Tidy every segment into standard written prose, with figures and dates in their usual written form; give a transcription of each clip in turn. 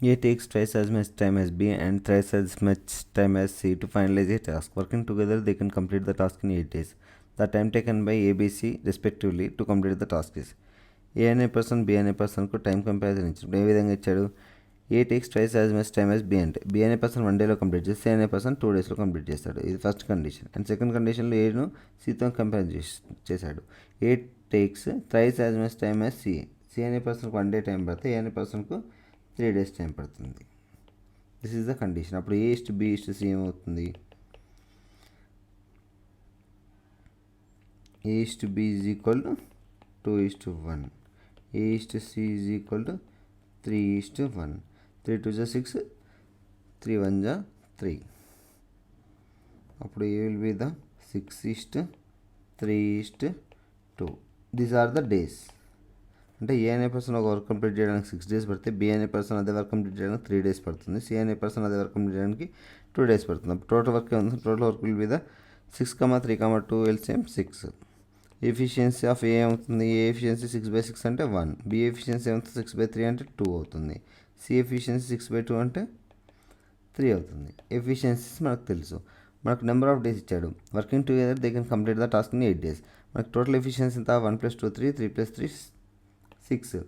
A takes twice as much time as B and thrice as much time as C to finalize a task. Working together, they can complete the task in 8 days. The time taken by A, B, C respectively to complete the task is ఏ అనే person B అనే పర్సన్కు time comparison ఇచ్చాడు. ఏ విధంగా ఇచ్చాడు? A takes twice as much time as B అంటే B అనే person 1 డేలో complete చేస్తే సి అనే పర్సన్ 2 డేస్లో కంప్లీట్ చేస్తాడు. ఇది ఫస్ట్ కండిషన్. అండ్ సెకండ్ కండిషన్లో ఏను సితో కంపేర్ చేశాడు. A takes thrice as much time as C. C అనే పర్సన్కి 1 డే టైం పడితే ఏ అనే పర్సన్కు 3 డేస్ టైం పడుతుంది. This is the condition. అప్పుడు A is to B is to C ఏమవుతుంది? A is to B is equal to 2:1. A is to C is equal to 3:1. 3 2 is 6, 3 1 is 3. అప్పుడు A will be the 6:3:2. These are the days. అంటే ఏ అనే person ఒక work complete చేయడానికి 6 days పడితే B అనే person అదే work complete చేయడానికి 3 days పడుతుంది. సి అనే పర్సన్ అదే వర్క్ కంప్లీట్ చేయడానికి 2 డేస్ పడుతుంది. టోటల్ వర్క్ ఏముంది? Total work will be the 6,3,2 LCM 6. Efficiency of A అవుతుంది? ఏ ఎఫిషియన్సీ 6/6 అంటే 1. బి ఎఫిషియన్సీ ఏమవుతుంది? 6/3 అంటే 2 అవుతుంది. సి ఎఫిషియన్సీ 6/2 అంటే 3 అవుతుంది. ఎఫిషియన్సీస్ మనకు తెలుసు. మనకు నెంబర్ ఆఫ్ డేస్ ఇచ్చాడు. Working together they can complete the task in 8 days. మనకు టోటల్ ఎఫిషియన్సీ ఎంత? 1 + 2 3, 3 + 3 6.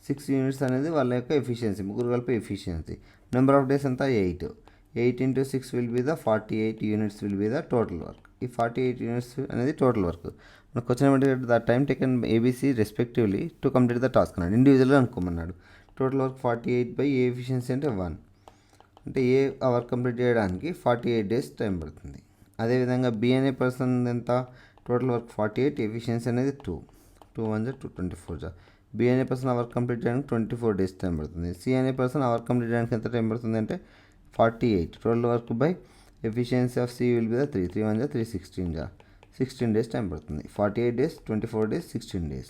6 యూనిట్స్ అనేది వాళ్ళ యొక్క ఎఫిషియన్సీ, ముగ్గురు కలిపి ఎఫిషియన్సీ. నెంబర్ ఆఫ్ డేస్ ఎంత? 8. 8 × 6 will be the 48 units will be the total work. ఈ 48 యూనిట్స్ అనేది టోటల్ వర్క్. మనకు వచ్చిన the time taken ABC respectively to complete the task అన్నాడు. ఇండివిజువల్గా అనుకోమన్నాడు. టోటల్ వర్క్ 48 ఏ ఎఫిషియన్సీ అంటే 1. అంటే ఏ ఆ వర్క్ కంప్లీట్ చేయడానికి 48 డేస్ టైం పడుతుంది. అదేవిధంగా బి అనే పర్సన్ ఎంత? టోటల్ వర్క్ 48, ఎఫిషియన్సీ అనేది 2. 2 1 2 24. బి అనే పర్సన్ ఆ వర్క్ కంప్లీట్ చేయడానికి 24 డేస్ టైం పడుతుంది. సి అనే పర్సన్ ఆ వర్క్ కంప్లీట్ చేయడానికి ఎంత టైం పడుతుంది అంటే 48. Total work by efficiency of C will be the 3. 3 1 3 16 days time పడుతుంది. 48 days, 24 days, 16 days.